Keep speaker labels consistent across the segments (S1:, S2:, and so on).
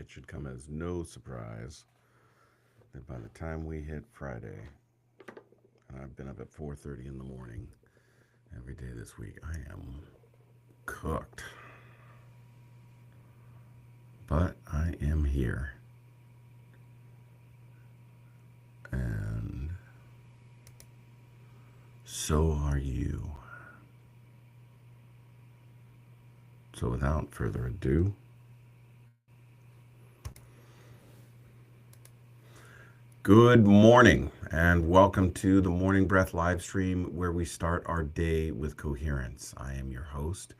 S1: it should come as no surprise that by the time we hit Friday, and I've been up at 4:30 in the morning every day this week, I am cooked. But I am here. And so are you. So without further ado, good morning and welcome to the Morning Breath live stream where we start our day with coherence. I am your host,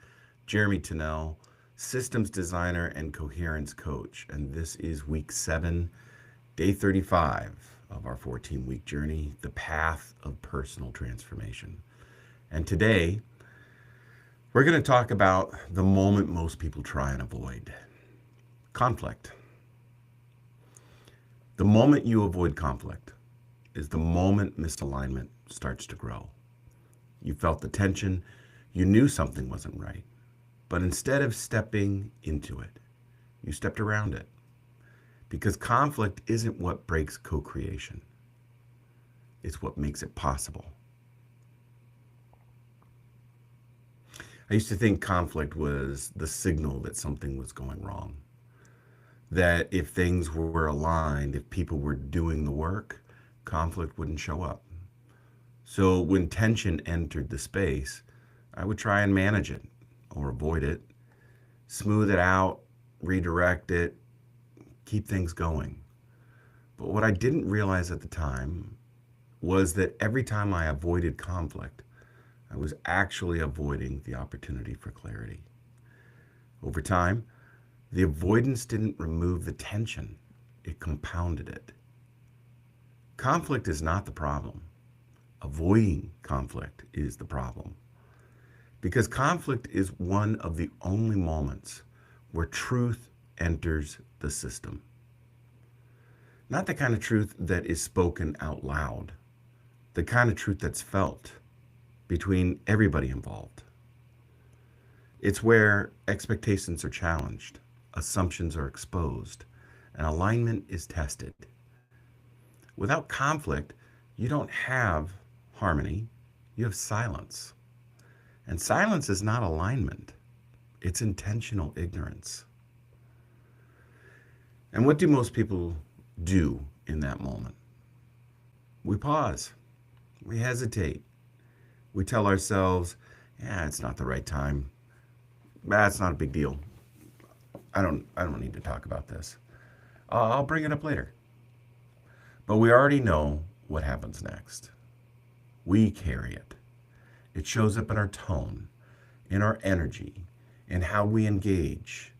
S1: Jeremy Tennell, systems designer and coherence coach, and this is week 7, day 35 of our 14-week journey, the path of personal transformation. And today, we're going to talk about the moment most people try and avoid: conflict. The moment you avoid conflict is the moment misalignment starts to grow. You felt the tension, you knew something wasn't right, but instead of stepping into it, you stepped around it. Because conflict isn't what breaks co-creation, it's what makes it possible. I used to think conflict was the signal that something was going wrong. That if things were aligned, if people were doing the work, conflict wouldn't show up. So when tension entered the space, I would try and manage it or avoid it, smooth it out, redirect it, keep things going. But what I didn't realize at the time was that every time I avoided conflict, I was actually avoiding the opportunity for clarity. Over time, the avoidance didn't remove the tension, it compounded it. Conflict is not the problem. Avoiding conflict is the problem. Because conflict is one of the only moments where truth enters the system. Not the kind of truth that is spoken out loud, the kind of truth that's felt between everybody involved. It's where expectations are challenged, assumptions are exposed, and alignment is tested. Without conflict, you don't have harmony, you have silence. And silence is not alignment, it's intentional ignorance. And what do most people do in that moment? We pause, we hesitate, we tell ourselves, yeah, it's not the right time. It's not a big deal. I don't need to talk about this. I'll bring it up later. But we already know what happens next. We carry it. It shows up in our tone, in our energy, in how we engage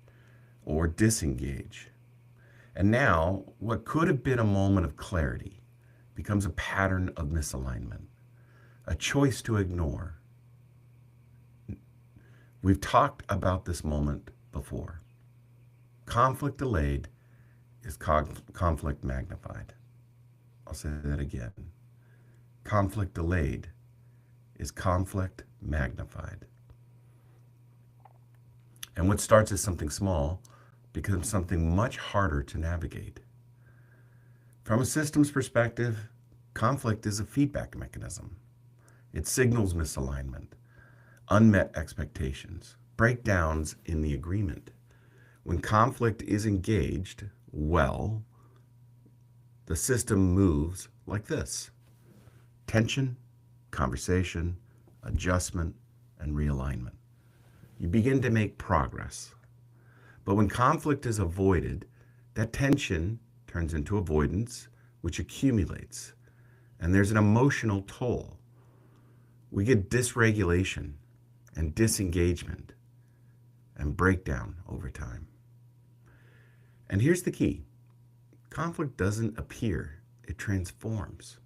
S1: or disengage. And now, what could have been a moment of clarity becomes a pattern of misalignment, a choice to ignore. We've talked about this moment before. Conflict delayed is conflict magnified. I'll say that again. Conflict delayed is conflict magnified. And what starts as something small becomes something much harder to navigate. From a systems perspective, conflict is a feedback mechanism. It signals misalignment, unmet expectations, breakdowns in the agreement. When conflict is engaged well, the system moves like this: tension, conversation, adjustment, and realignment. You begin to make progress. But when conflict is avoided, that tension turns into avoidance, which accumulates, and there's an emotional toll. We get dysregulation and disengagement and breakdown over time. And here's the key: conflict doesn't appear, it transforms.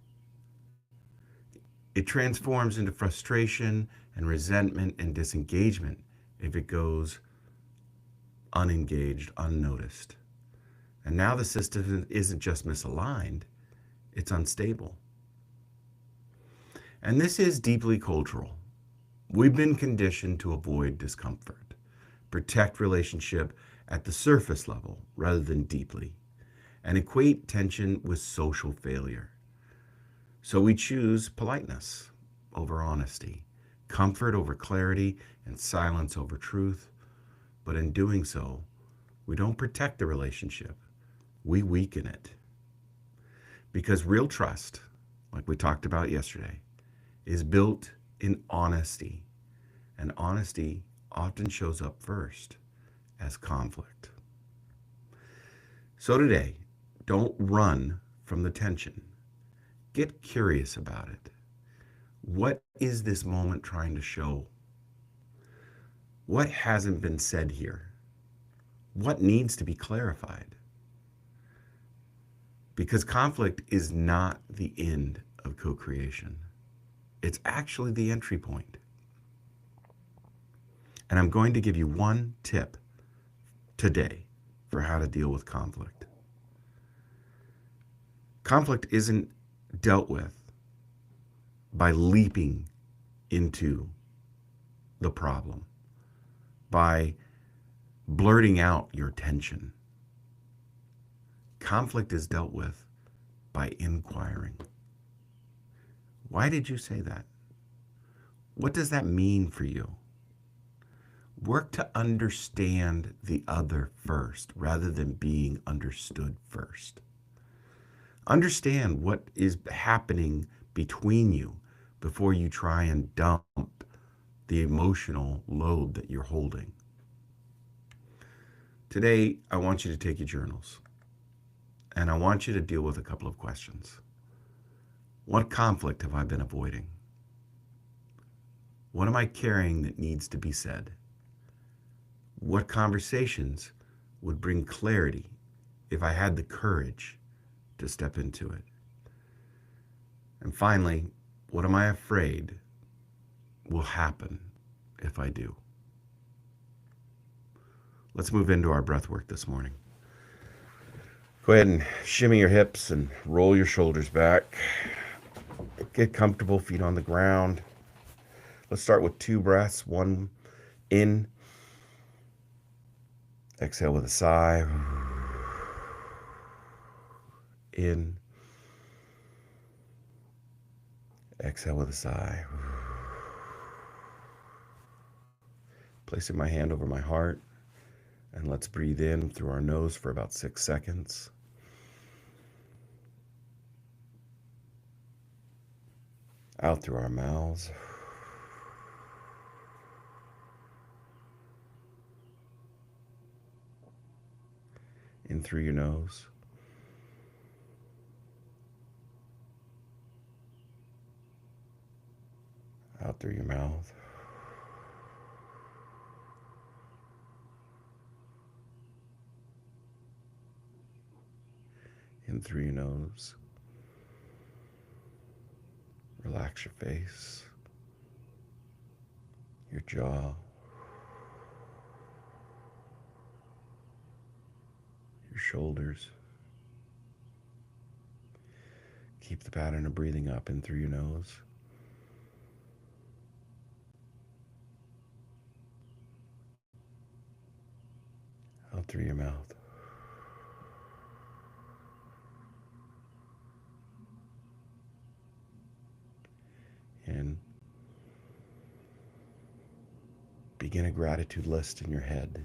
S1: It transforms into frustration and resentment and disengagement if it goes unengaged, unnoticed. And now the system isn't just misaligned, it's unstable. And this is deeply cultural. We've been conditioned to avoid discomfort, protect relationship, at the surface level rather than deeply, and equate tension with social failure. So we choose politeness over honesty, comfort over clarity, and silence over truth. But in doing so, we don't protect the relationship, we weaken it. Because real trust, like we talked about yesterday, is built in honesty, and honesty often shows up first as conflict. So today, don't run from the tension. Get curious about it. What is this moment trying to show? What hasn't been said here? What needs to be clarified? Because conflict is not the end of co-creation. It's actually the entry point. And I'm going to give you one tip today for how to deal with conflict. Conflict isn't dealt with by leaping into the problem, by blurting out your tension. Conflict is dealt with by inquiring. Why did you say that? What does that mean for you? Work to understand the other first rather than being understood first. Understand what is happening between you before you try and dump the emotional load that you're holding. Today, I want you to take your journals and I want you to deal with a couple of questions. What conflict have I been avoiding? What am I carrying that needs to be said? What conversations would bring clarity if I had the courage to step into it? And finally, what am I afraid will happen if I do? Let's move into our breath work this morning. Go ahead and shimmy your hips and roll your shoulders back. Get comfortable, feet on the ground. Let's start with 2 breaths. 1 in. Exhale with a sigh. In. Exhale with a sigh. Placing my hand over my heart. And let's breathe in through our nose for about 6 seconds. Out through our mouths. In through your nose. Out through your mouth. In through your nose. Relax your face, your jaw, your shoulders. Keep the pattern of breathing up in through your nose. Out through your mouth. In. Begin a gratitude list in your head.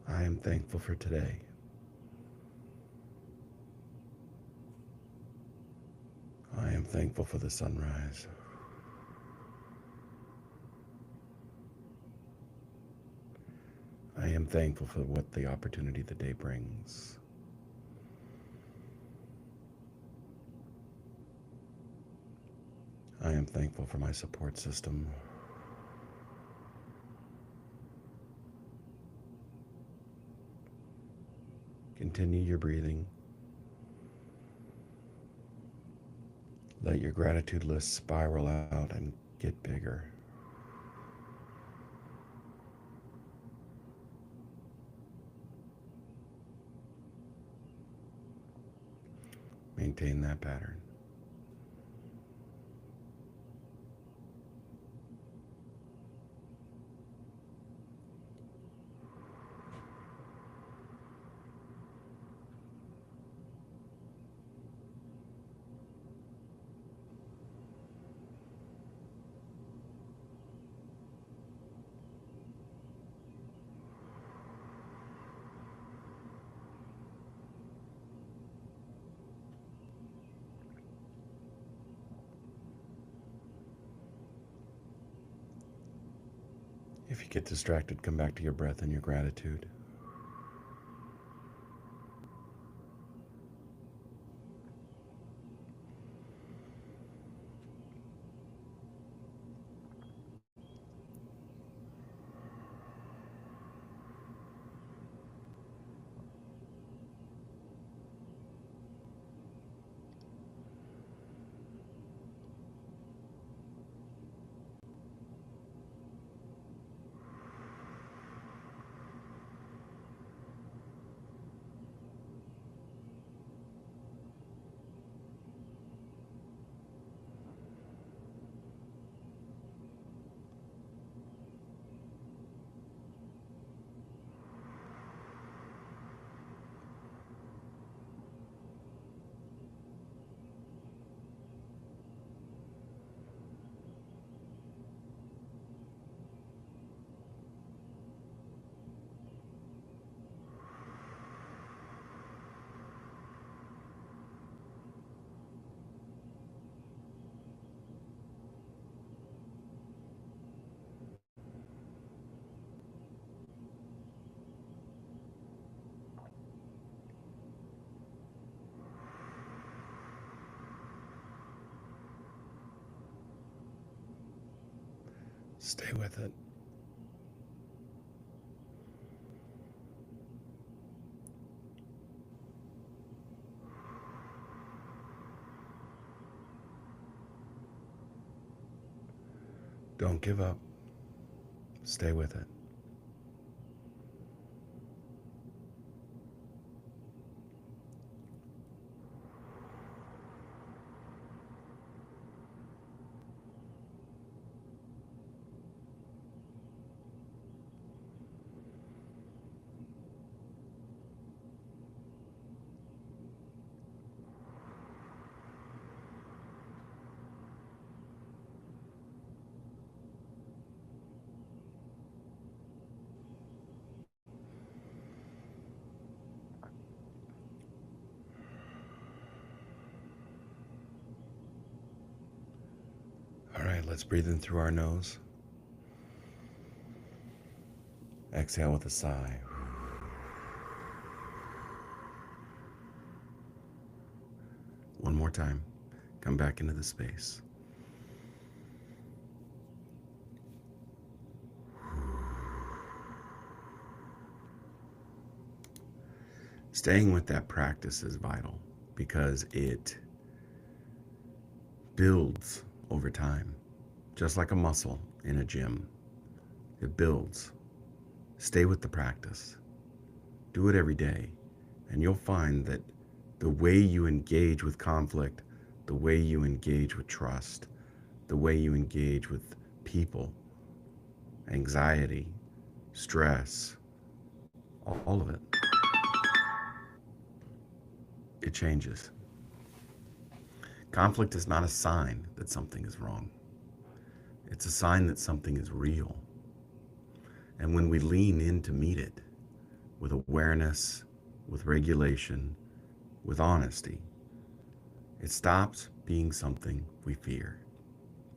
S1: I am thankful for today. I am thankful for the sunrise. I am thankful for what the opportunity the day brings. I am thankful for my support system. Continue your breathing. Let your gratitude list spiral out and get bigger. Maintain that pattern. If you get distracted, come back to your breath and your gratitude. Stay with it. Don't give up. Stay with it. All right, let's breathe in through our nose. Exhale with a sigh. One more time. Come back into the space. Staying with that practice is vital because it builds over time, just like a muscle in a gym. It builds. Stay with the practice. Do it every day, and you'll find that the way you engage with conflict, the way you engage with trust, the way you engage with people, anxiety, stress, all of it, it changes. Conflict is not a sign that something is wrong. It's a sign that something is real. And when we lean in to meet it with awareness, with regulation, with honesty, it stops being something we fear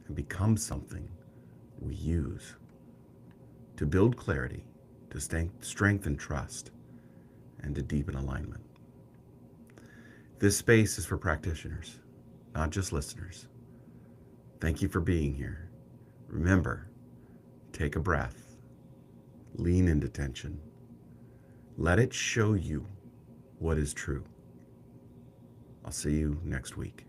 S1: and becomes something we use to build clarity, to strengthen trust, and to deepen alignment. This space is for practitioners, not just listeners. Thank you for being here. Remember, take a breath, lean into tension, let it show you what is true. I'll see you next week.